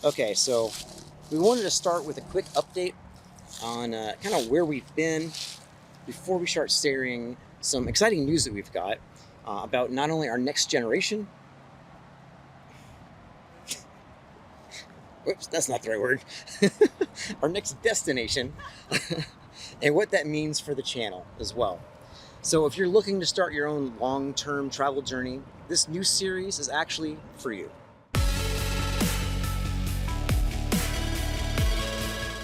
Okay, so we wanted to start with a quick update on kind of where we've been before we start sharing some exciting news that we've got about not only our next generation. Whoops, that's not the right word. Our next destination and what that means for the channel as well. So if you're looking to start your own long-term travel journey, this new series is actually for you.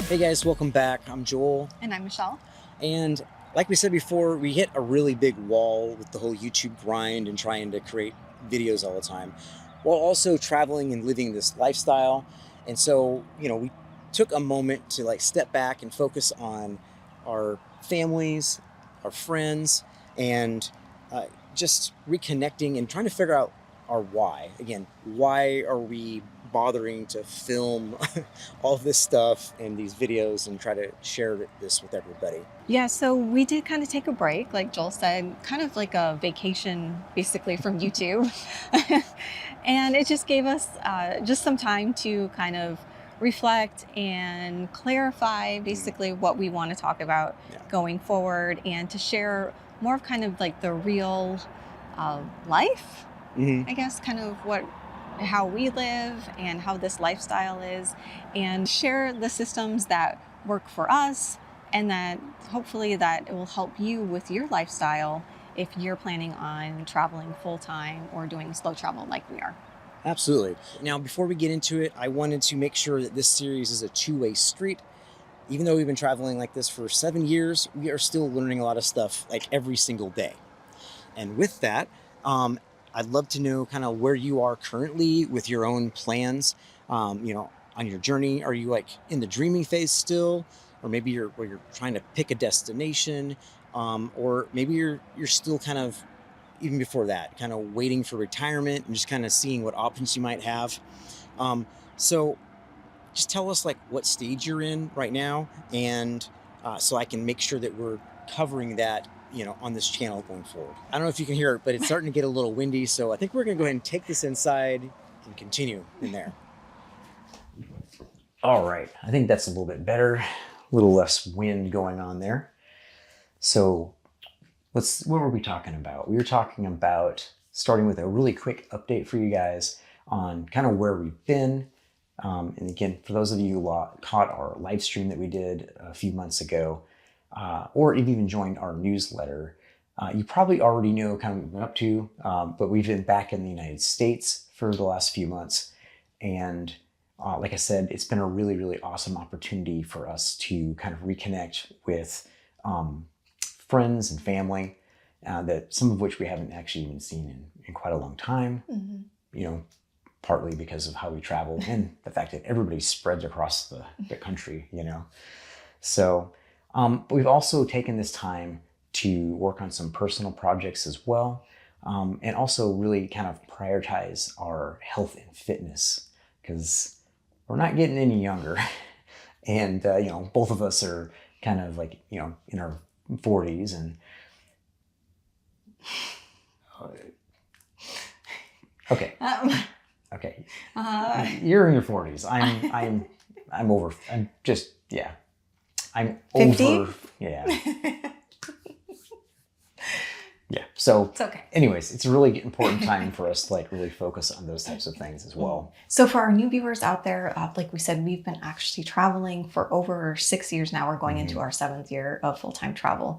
Hey guys, welcome back. I'm Joel. And I'm Michelle. And like we said before, we hit a really big wall with the whole YouTube grind and trying to create videos all the time, while also traveling and living this lifestyle. And so, we took a moment to step back and focus on our families, our friends, and just reconnecting and trying to figure out our why. Again, why are we bothering to film all this stuff and these videos and try to share this with everybody? Yeah, so we did kind of take a break, like Joel said, kind of like a vacation basically from YouTube. And it just gave us just some time to kind of reflect and clarify basically what we want to talk about going forward, and to share more of kind of like the real life, I guess, kind of how we live and how this lifestyle is, and share the systems that work for us, and that hopefully that it will help you with your lifestyle if you're planning on traveling full-time or doing slow travel like we are. Absolutely. Now, before we get into it, I wanted to make sure that this series is a two-way street. Even though we've been traveling like this for 7 years, we are still learning a lot of stuff every single day. And with that, I'd love to know kind of where you are currently with your own plans, on your journey. Are you in the dreaming phase still? Or maybe you're trying to pick a destination, or maybe you're still kind of, even before that, kind of waiting for retirement and just kind of seeing what options you might have. So just tell us what stage you're in right now, and so I can make sure that we're covering that on this channel going forward. I don't know if you can hear it, but it's starting to get a little windy, so I think we're gonna go ahead and take this inside and continue in there. All right, I think that's a little bit better, a little less wind going on there. So what were we talking about? We were talking about starting with a really quick update for you guys on kind of where we've been. And again, for those of you who caught our live stream that we did a few months ago, or if you even joined our newsletter, you probably already know kind of what we've been up to, but we've been back in the United States for the last few months. And like I said, it's been a really, really awesome opportunity for us to kind of reconnect with friends and family, that some of which we haven't actually even seen in quite a long time. Partly because of how we travel and the fact that everybody spreads across the country, So, but we've also taken this time to work on some personal projects as well, and also really kind of prioritize our health and fitness, because we're not getting any younger. And, both of us are kind of in our 40s, and okay. Okay, you're in your 40s. I'm over. I'm just, yeah. I'm 50? Over. Yeah. Yeah. So, It's okay. Anyways, it's a really important time for us to really focus on those types of things as well. So for our new viewers out there, like we said, we've been actually traveling for over 6 years now. We're going into our 7th year of full-time travel.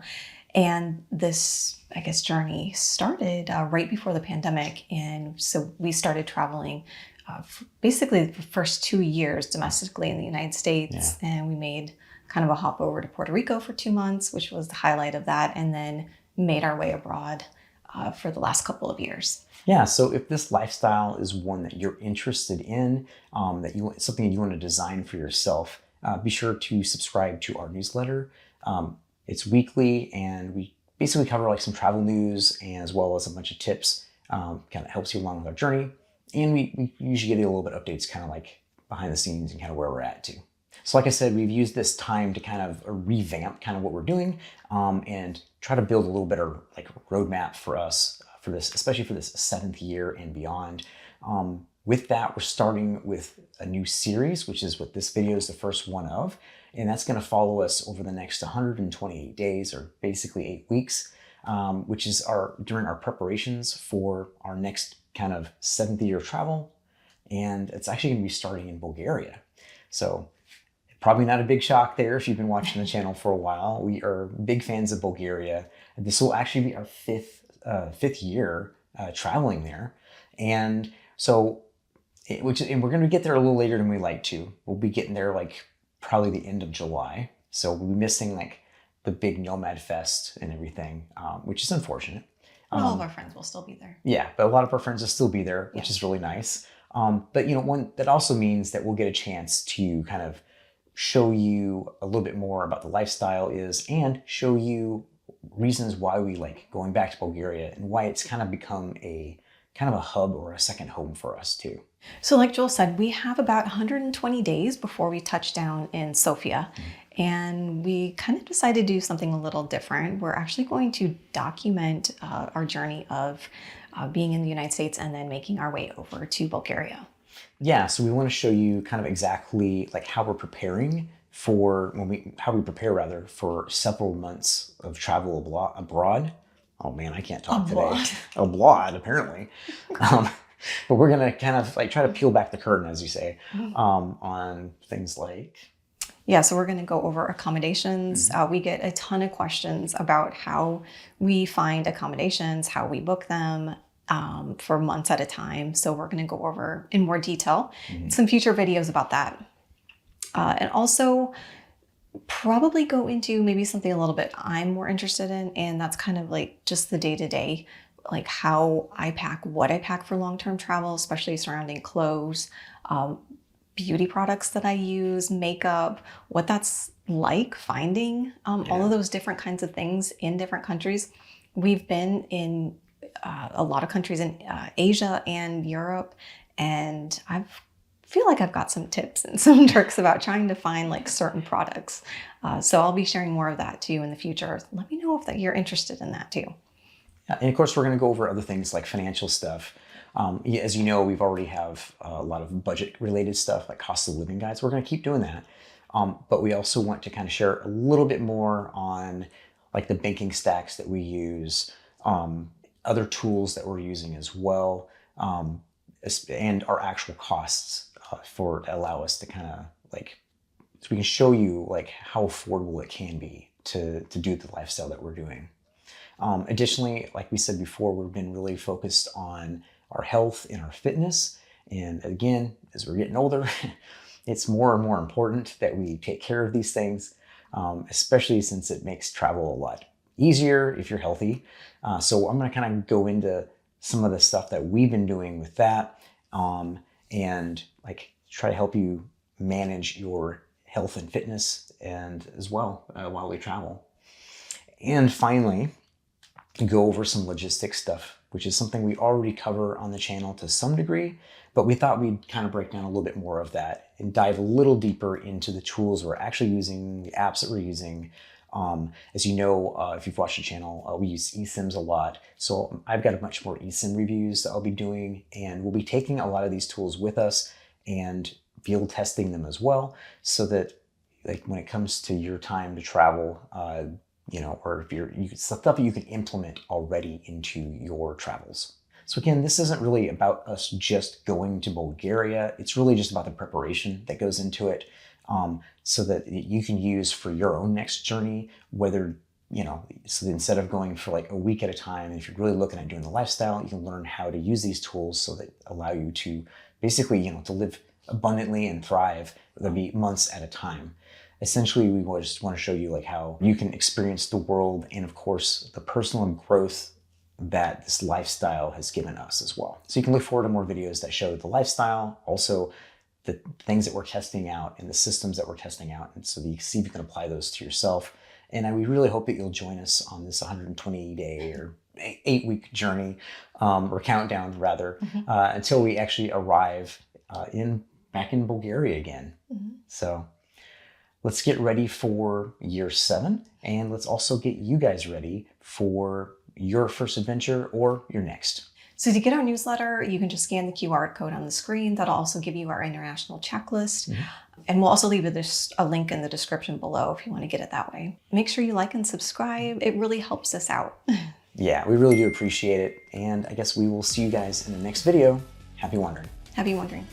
And this, I guess, journey started right before the pandemic. And so we started traveling basically the first 2 years domestically in the United States. Yeah. And we made kind of a hop over to Puerto Rico for 2 months, which was the highlight of that. And then made our way abroad for the last couple of years. Yeah, so if this lifestyle is one that you're interested in, something you want to design for yourself, be sure to subscribe to our newsletter. It's weekly, and we basically cover some travel news, and as well as a bunch of tips. Kind of helps you along with our journey, and we usually give you a little bit of updates, kind of behind the scenes and kind of where we're at too. So like I said, we've used this time to kind of revamp kind of what we're doing, and try to build a little better roadmap for us for this, especially for this 7th year and beyond. with that, we're starting with a new series, which is what this video is the first one of. And that's going to follow us over the next 128 days, or basically 8 weeks, which is during our preparations for our next kind of 7th year travel. And it's actually going to be starting in Bulgaria. So probably not a big shock there if you've been watching the channel for a while. We are big fans of Bulgaria. This will actually be our fifth year traveling there. And so, and we're going to get there a little later than we like to. We'll be getting there like probably the end of July. So we'll be missing like the big Nomad Fest and everything, which is unfortunate. All of our friends will still be there. Yeah, but a lot of our friends will still be there, which is really nice. But that also means that we'll get a chance to kind of show you a little bit more about the lifestyle and show you reasons why we like going back to Bulgaria and why it's kind of become a hub or a second home for us too. So like Joel said, we have about 120 days before we touch down in Sofia. And we kind of decided to do something a little different. We're actually going to document our journey of being in the United States and then making our way over to Bulgaria. Yeah, so we want to show you kind of exactly like how we prepare for several months of travel abroad. Oh man, I can't talk today. Abroad, apparently. But we're gonna kind of like try to peel back the curtain, as you say, on things like. Yeah, so we're going to go over accommodations. We get a ton of questions about how we find accommodations, how we book them for months at a time. So we're going to go over in more detail some future videos about that. And also probably go into maybe something a little bit I'm more interested in, and that's kind of like just the day-to-day, like how I pack, what I pack for long-term travel, especially surrounding clothes, beauty products that I use, makeup, what that's like finding all of those different kinds of things in different countries. We've been in a lot of countries in Asia and Europe, and I feel like I've got some tips and some tricks about trying to find like certain products. So I'll be sharing more of that too in the future. Let me know if you're interested in that too. Yeah, and of course, we're going to go over other things like financial stuff. As you know, we've already have a lot of budget related stuff like cost of living guides. We're going to keep doing that. But we also want to kind of share a little bit more on like the banking stacks that we use, other tools that we're using as well, and our actual costs to allow us to kind of like, so we can show you like how affordable it can be to do the lifestyle that we're doing. Additionally, like we said before, we've been really focused on our health and our fitness. And again, as we're getting older, it's more and more important that we take care of these things, especially since it makes travel a lot easier if you're healthy. So I'm going to kind of go into some of the stuff that we've been doing with that, and like try to help you manage your health and fitness and as well while we travel. And finally, go over some logistics stuff, which is something we already cover on the channel to some degree, but we thought we'd kind of break down a little bit more of that and dive a little deeper into the tools we're actually using, the apps that we're using. As you know, if you've watched the channel, we use eSIMs a lot. So I've got a bunch more eSIM reviews that I'll be doing, and we'll be taking a lot of these tools with us and field testing them as well, so that like when it comes to your time to travel, or if stuff that you can implement already into your travels. So again, this isn't really about us just going to Bulgaria. It's really just about the preparation that goes into it, so that you can use for your own next journey, whether, so instead of going for like a week at a time, if you're really looking at doing the lifestyle, you can learn how to use these tools so that allow you to basically, to live abundantly and thrive, whether it be months at a time. Essentially, we just want to show you like how you can experience the world and of course the personal growth that this lifestyle has given us as well. So you can look forward to more videos that show the lifestyle, also the things that we're testing out and the systems that we're testing out, and so that you can see if you can apply those to yourself. And we really hope that you'll join us on this 120-day or 8-week journey, or countdown rather, until we actually arrive back in Bulgaria again. So let's get ready for year 7, and let's also get you guys ready for your first adventure or your next. So to get our newsletter, you can just scan the QR code on the screen. That'll also give you our international checklist. And we'll also leave a link in the description below if you want to get it that way. Make sure you like and subscribe. It really helps us out. Yeah, we really do appreciate it. And I guess we will see you guys in the next video. Happy wandering. Happy wandering.